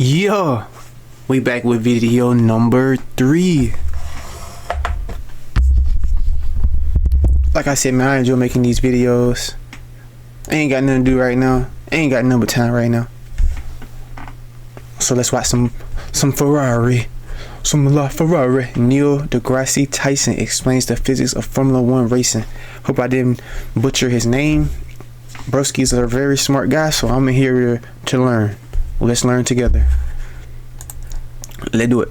Yeah, we back with video number 3. Like I said, man, I enjoy making these videos. I ain't got nothing to do right now. I ain't got nothing but time right now. So let's watch some Ferrari. Some La Ferrari. Neil deGrasse Tyson explains the physics of Formula 1 racing. Hope I didn't butcher his name. Broski's a very smart guy, so I'm here to learn. Let's learn together. Let's do it.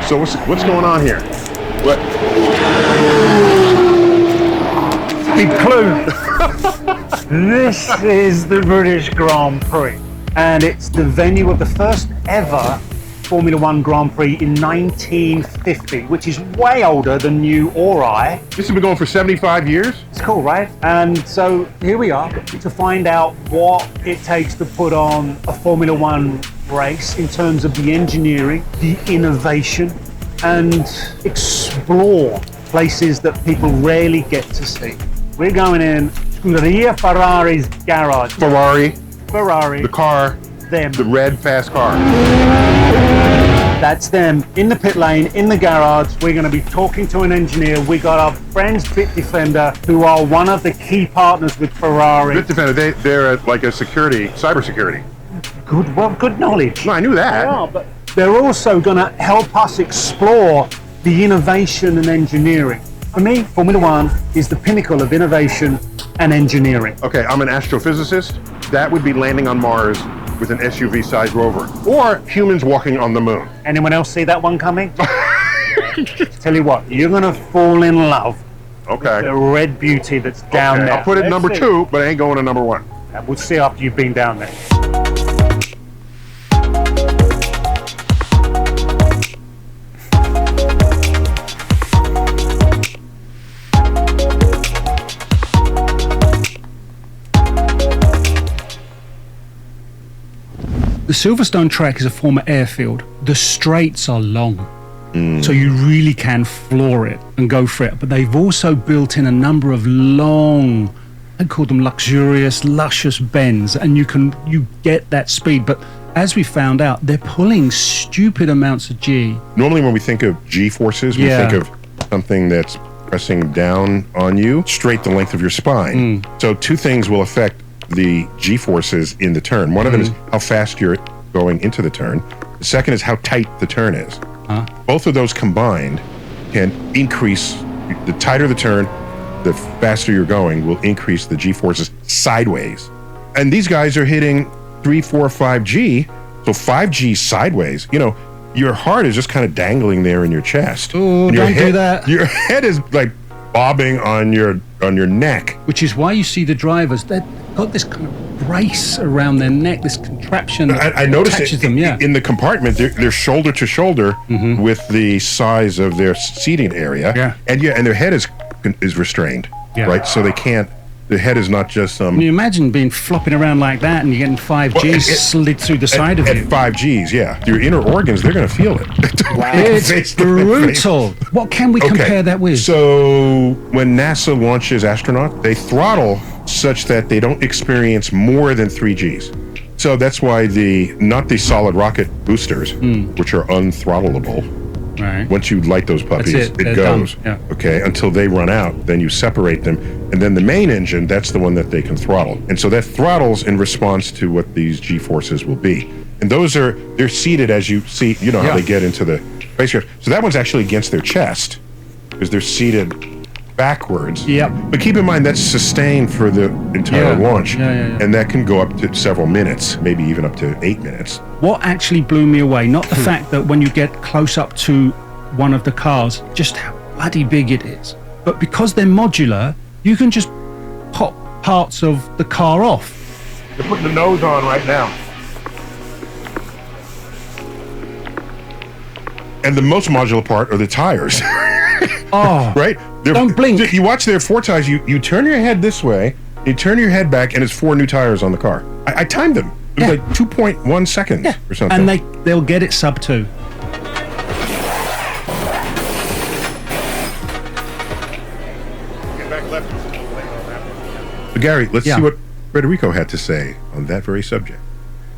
So what's going on here? What? Big clue. This is the British Grand Prix, and it's the venue of the first ever Formula 1 Grand Prix in 1950, which is way older than you or I. This has been going for 75 years? It's cool, right? And so here we are to find out what it takes to put on a Formula 1 race in terms of the engineering, the innovation, and explore places that people rarely get to see. We're going in Scuderia Ferrari's garage. Ferrari. The car. Them. The red fast car. That's them in the pit lane, in the garage. We're going to be talking to an engineer. We got our friends Bitdefender, who are one of the key partners with Ferrari. Bitdefender, they're like a cyber security. Good knowledge. No, I knew that. They are, but they're also going to help us explore the innovation and engineering. For me, Formula 1 is the pinnacle of innovation and engineering. Okay, I'm an astrophysicist. That would be landing on Mars with an SUV-sized rover, or humans walking on the moon. Anyone else see that one coming? Tell you what, you're gonna fall in love with the red beauty that's down there. I'll put it number 2, but I ain't going to number 1. And we'll see after you've been down there. The Silverstone track is a former airfield. The straights are long, so you really can floor it and go for it. But they've also built in a number of long, I call them luxurious, luscious bends, and you get that speed. But as we found out, they're pulling stupid amounts of G. Normally when we think of G-forces, we think of something that's pressing down on you, straight the length of your spine. So two things will affect the G-forces in the turn. One of them is how fast you're going into the turn. The second is how tight the turn is. Both of those combined can increase, the tighter the turn, the faster you're going will increase the G-forces sideways. And these guys are hitting 3, 4, 5G, so 5G sideways. You know, your heart is just kind of dangling there in your chest. Oh, don't do that. Your head is like bobbing on your neck. Which is why you see the drivers, they've got this kind of brace around their neck, this contraption that I noticed attaches it them, in the compartment. They're shoulder to shoulder with the size of their seating area, and their head is restrained, right? So they can't. The head is not just some. Can you imagine being flopping around like that and you're getting 5G slid through the side of you? At 5Gs, yeah. Your inner organs, they're going to feel it. Wow. It's brutal. What can we compare that with? So when NASA launches astronauts, they throttle such that they don't experience more than 3Gs. So that's why not the solid rocket boosters, which are unthrottleable. Right. Once you light those puppies, it goes. Okay, until they run out, then you separate them. And then the main engine, that's the one that they can throttle. And so that throttles in response to what these G-forces will be. And they're seated as you see, you know how they get into the spacecraft. So that one's actually against their chest because they're seated backwards. But keep in mind that's sustained for the entire launch. And that can go up to several minutes, maybe even up to 8 minutes. What actually blew me away, not the fact that when you get close up to one of the cars, just how bloody big it is, but because they're modular, you can just pop parts of the car off. They're putting the nose on right now. And the most modular part are the tires. Right? Don't blink. You watch their 4 tires, you turn your head this way, you turn your head back, and it's 4 new tires on the car. I timed them. It was like 2.1 seconds or something. And they'll get it sub 2. Get back left. Gary, let's see what Federico had to say on that very subject.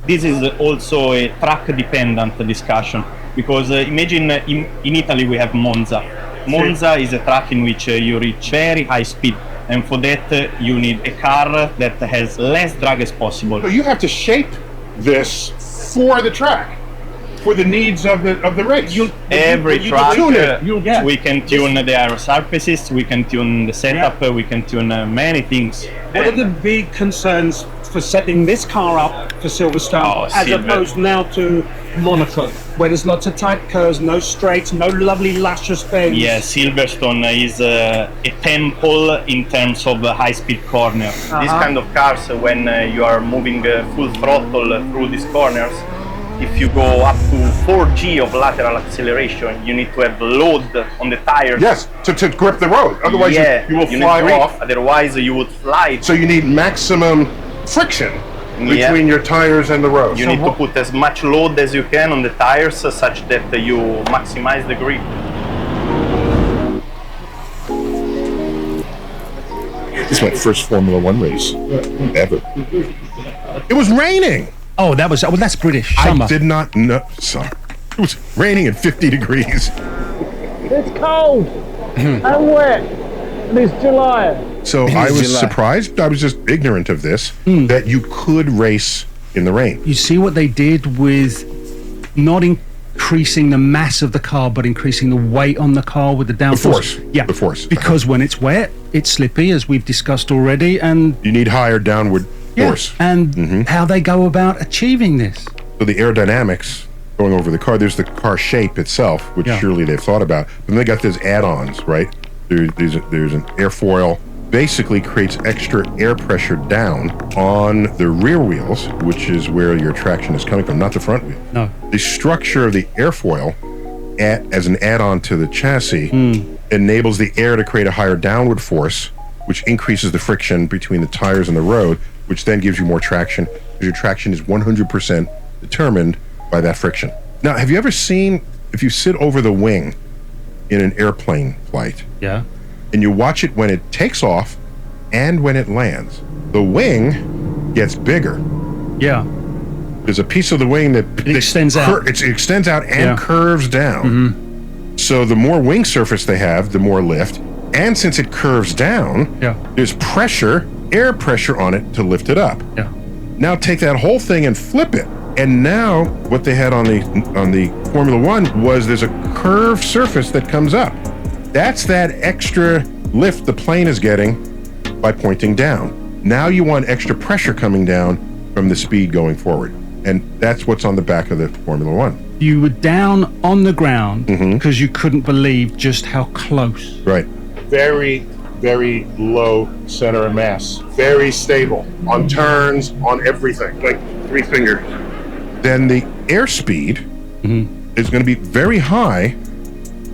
This is also a track-dependent discussion, because imagine in Italy we have Monza. Monza is a track in which you reach very high speed, and for that you need a car that has less drag as possible. So you have to shape this for the track, for the needs of the race. Every track, tune it. we can tune the aero surfaces, we can tune the setup, we can tune many things. What are the big concerns for setting this car up for Silverstone as opposed now to Monaco, where there's lots of tight curves, no straights, no lovely luscious bends? Yeah, Silverstone is a temple in terms of high-speed corner. These kind of cars, when you are moving full throttle through these corners, if you go up to 4G of lateral acceleration, you need to have load on the tires. Yes, to grip the road. Otherwise, you will fly off. Otherwise, you would slide. So you need maximum friction between your tires and the road. You need to put as much load as you can on the tires such that you maximize the grip. This is my first Formula One race ever. It was raining. Oh, that's British summer. I did not know. Sorry. It was raining at 50 degrees. It's cold and wet, and it's July. So I was surprised. I was just ignorant of this, that you could race in the rain. You see what they did with not increasing the mass of the car, but increasing the weight on the car with the downforce. The force. Yeah, the force. Because when it's wet, it's slippy, as we've discussed already, and you need higher downward force. And how they go about achieving this. So the aerodynamics going over the car, there's the car shape itself, which surely they've thought about. But then they got these add-ons, right? There's an airfoil, basically creates extra air pressure down on the rear wheels, which is where your traction is coming from, not the front wheel. No. The structure of the airfoil as an add-on to the chassis enables the air to create a higher downward force, which increases the friction between the tires and the road, which then gives you more traction, because your traction is 100% determined by that friction. Now, have you ever seen, if you sit over the wing in an airplane flight, and you watch it when it takes off and when it lands, the wing gets bigger. Yeah. There's a piece of the wing that extends out. It extends out and curves down. So the more wing surface they have, the more lift. And since it curves down, there's pressure, air pressure on it to lift it up. Now take that whole thing and flip it. And now what they had on the Formula One was there's a curved surface that comes up. That's that extra lift the plane is getting by pointing down. Now you want extra pressure coming down from the speed going forward. And that's what's on the back of the Formula One. You were down on the ground because you couldn't believe just how close. Right. Very, very low center of mass. Very stable on turns, on everything, like 3 fingers. Then the airspeed is going to be very high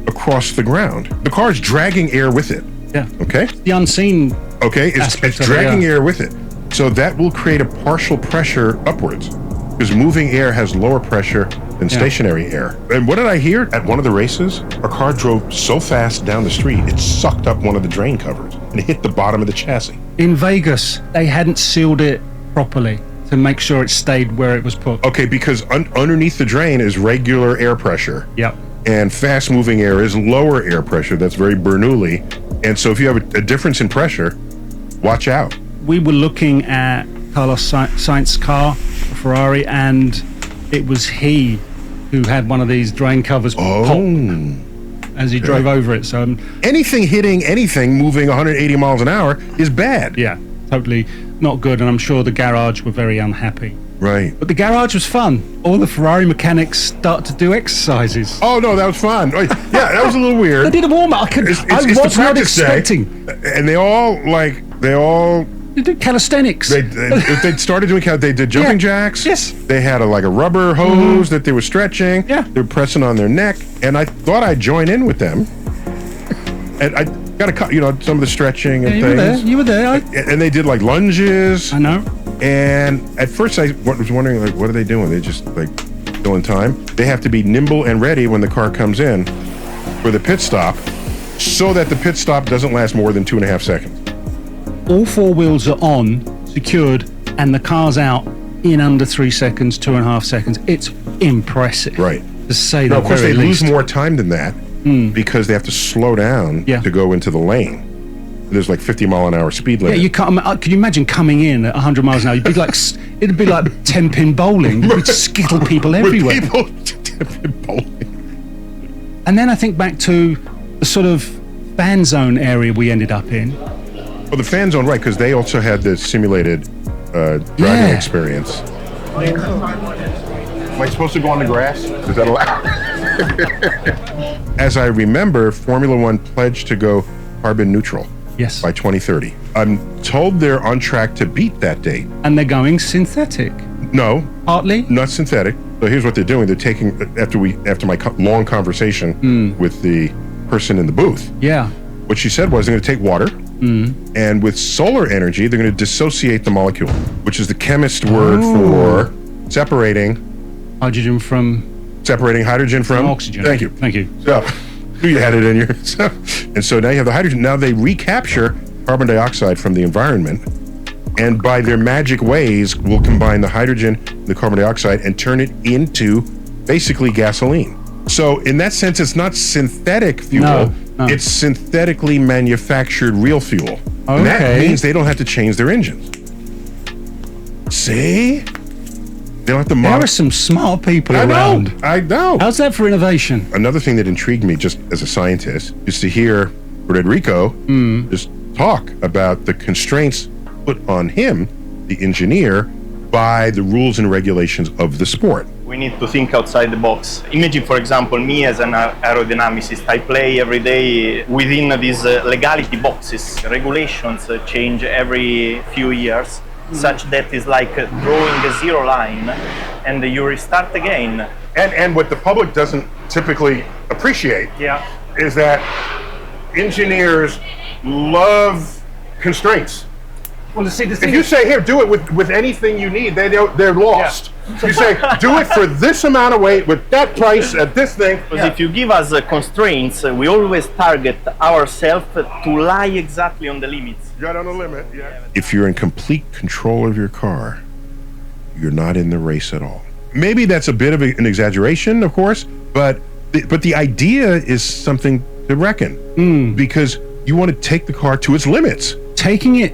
across the ground. The car is dragging air with it. Yeah. Okay? The unseen. Okay, it's dragging air with it. So that will create a partial pressure upwards, because moving air has lower pressure than stationary air. And what did I hear? At one of the races, a car drove so fast down the street, it sucked up one of the drain covers and it hit the bottom of the chassis. In Vegas, they hadn't sealed it properly to make sure it stayed where it was put. Okay, because underneath the drain is regular air pressure. Yep. And fast-moving air is lower air pressure. That's very Bernoulli. And so if you have a difference in pressure, watch out. We were looking at Carlos Sainz's car, a Ferrari, and it was he who had one of these drain covers pop as he drove over it. So anything hitting anything moving 180 miles an hour is bad. Yeah, totally not good. And I'm sure the garage were very unhappy. Right. But the garage was fun. All the Ferrari mechanics start to do exercises. Oh, no, that was fun. Yeah, that was a little weird. They did a warm-up. I was not expecting. And they all did calisthenics. They started doing they did jumping jacks. Yes. They had a rubber hose that they were stretching. Yeah. They were pressing on their neck. And I thought I'd join in with them. And I got some of the stretching and things. You were there. And they did lunges. I know. And at first I was wondering, what are they doing? They just filling time. They have to be nimble and ready when the car comes in for the pit stop, so that the pit stop doesn't last more than 2.5 seconds. All 4 wheels are on, secured, and the car's out in under 3 seconds, 2.5 seconds. It's impressive. Right. To say Now, the of course, very they lose least. more time than that because they have to slow down Yeah. to go into the lane. There's like 50-mile-an-hour speed Yeah, limit. you can't. Can you imagine coming in at 100 miles an hour? It'd be like 10-pin bowling. You'd skittle people everywhere. With people bowling. And then I think back to the sort of fan zone area we ended up in. Well, the fan zone, right, because they also had the simulated driving Yeah. experience. Am I supposed to go on the grass? Is that allowed? As I remember, Formula One pledged to go carbon neutral Yes. by 2030. I'm told they're on track to beat that date. And they're going synthetic. No, Partly. not synthetic. So here's what they're doing. They're taking, after my long conversation with the person in the booth, Yeah. what she said was they're going to take water, and with solar energy, they're going to dissociate the molecule, which is the chemist word for separating Hydrogen from hydrogen from oxygen. Thank you. Thank you. So, you had it in your. And so now you have the hydrogen. Now they recapture carbon dioxide from the environment, and by their magic ways, will combine the hydrogen and the carbon dioxide and turn it into basically gasoline. So in that sense, it's not synthetic fuel. No. It's synthetically manufactured real fuel. And that Okay. means they don't have to change their engines. See? They don't have to There modify. are some smart people I around. know. I know. How's that for innovation? Another thing that intrigued me just as a scientist is to hear Federico just talk about the constraints put on him, the engineer, by the rules and regulations of the sport. We need to think outside the box. Imagine, for example, me as an aerodynamicist. I play every day within these legality boxes. Regulations change every few years, such that it's like drawing a zero line and you restart again. And what the public doesn't typically appreciate is that engineers love constraints. Well, see, the If thing you is, say, here, do it with anything you need, they're lost. You say, do it for this amount of weight, with that price, at this thing. Because if you give us constraints, we always target ourselves to lie exactly on the limits. Right on the limit, yeah. If you're in complete control of your car, you're not in the race at all. Maybe that's a bit of an exaggeration, of course, but the idea is something to reckon. Because you want to take the car to its limits. Taking it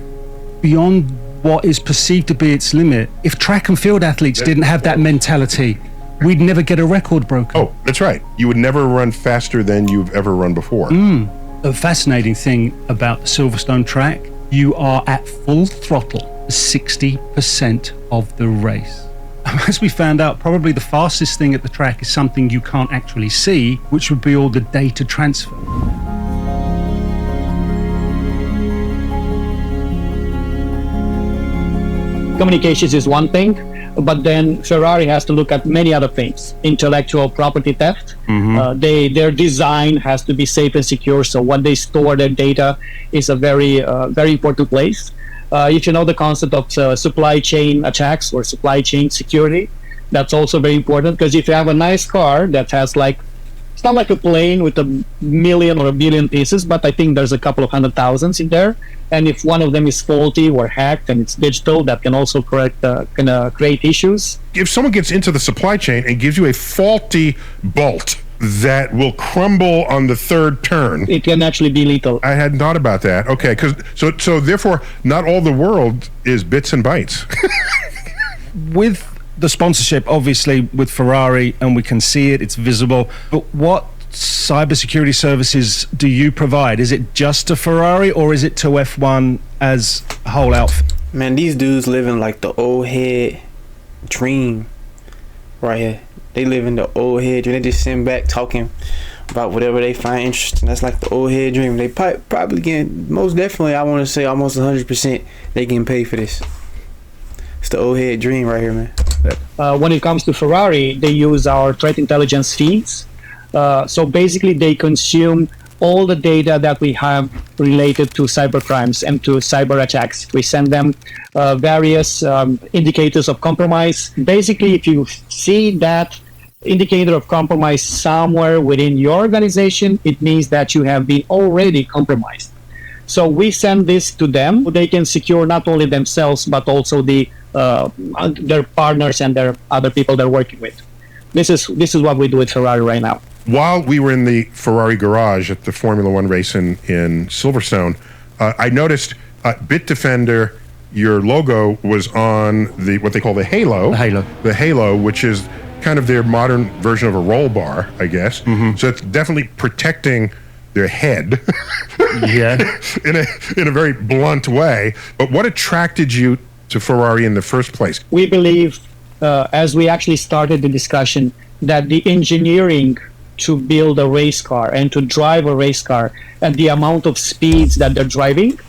beyond what is perceived to be its limit. If track and field athletes didn't have that mentality, we'd never get a record broken. Oh, that's right. You would never run faster than you've ever run before. A fascinating thing about the Silverstone track, you are at full throttle 60% of the race. As we found out, probably the fastest thing at the track is something you can't actually see, which would be all the data transfer. Communications is one thing, but then Ferrari has to look at many other things. Intellectual property theft. Their design has to be safe and secure. So when they store their data is a very important place. If you know the concept of supply chain attacks or supply chain security, that's also very important, because if you have a nice car that has it's not like a plane with 1 million or 1 billion pieces, but I think there's a couple of 100,000 in there. And if one of them is faulty or hacked and it's digital, that can also create issues. If someone gets into the supply chain and gives you a faulty bolt that will crumble on the third turn, It can actually be lethal. I hadn't thought about that. Okay, so therefore, not all the world is bits and bytes. With the sponsorship, obviously, with Ferrari, and we can see it, it's visible, but what cybersecurity services do you provide? Is it just to Ferrari, or is it to F1 as a whole outfit? Man, these dudes living like the old head dream right here. They live in the old head dream. They just sitting back talking about whatever they find interesting. That's like the old head dream. They probably getting, most definitely, I want to say almost 100%, they getting paid for this. It's the old head dream right here, man. When it comes to Ferrari, they use our threat intelligence feeds. So basically, they consume all the data that we have related to cyber crimes and to cyber attacks. We send them various indicators of compromise. Basically, if you see that indicator of compromise somewhere within your organization, it means that you have been already compromised. So we send this to them. They can secure not only themselves, but also the their partners and their other people they're working with. This is what we do with Ferrari right now. While we were in the Ferrari garage at the Formula One race in Silverstone, I noticed Bitdefender, your logo was on what they call the Halo. The Halo, which is kind of their modern version of a roll bar, I guess. So it's definitely protecting their head. in a very blunt way. But what attracted you to Ferrari in the first place? We believe, as we actually started the discussion, that the engineering to build a race car and to drive a race car and the amount of speeds that they're driving,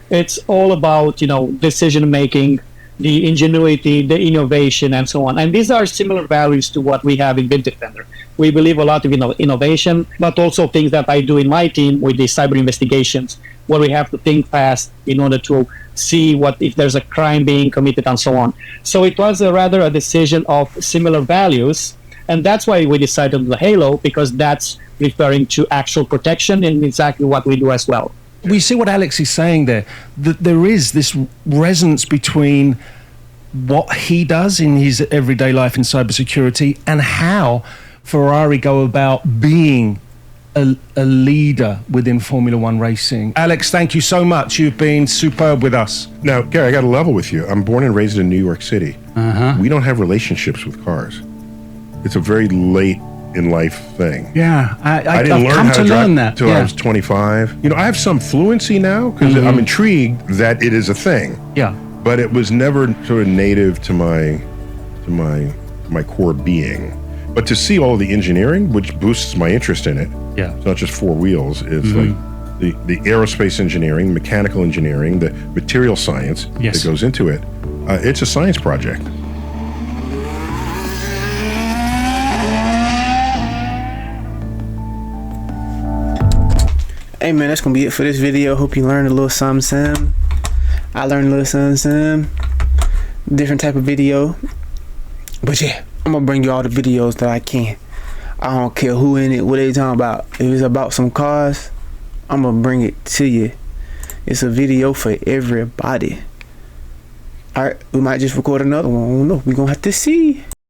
it's all about, decision making, the ingenuity, the innovation, and so on. And these are similar values to what we have in Bitdefender. We believe a lot of innovation, but also things that I do in my team with the cyber investigations, where we have to think fast in order to see if there's a crime being committed and so on. So it was rather a decision of similar values, and that's why we decided on the Halo, because that's referring to actual protection and exactly what we do as well. We see what Alex is saying there, that there is this resonance between what he does in his everyday life in cybersecurity and how Ferrari go about being a leader within Formula One racing. Alex, thank you so much. You've been superb with us. Now, Gary, I got to level with you. I'm born and raised in New York City. We don't have relationships with cars. It's a very late in life thing. Yeah, I didn't learn how to drive until I was 25. I have some fluency now because I'm intrigued that it is a thing. Yeah, but it was never sort of native to my core being. But to see all of the engineering, which boosts my interest in it, it's not just four wheels. It's like the aerospace engineering, mechanical engineering, the material science that goes into it. It's a science project. Hey man, that's gonna be it for this video. Hope you learned a little something. I learned a little something. Different type of video. But yeah, I'm gonna bring you all the videos that I can. I don't care who in it, what they talking about. If it's about some cars, I'm gonna bring it to you. It's a video for everybody. Alright, we might just record another one. I don't know. We're gonna have to see.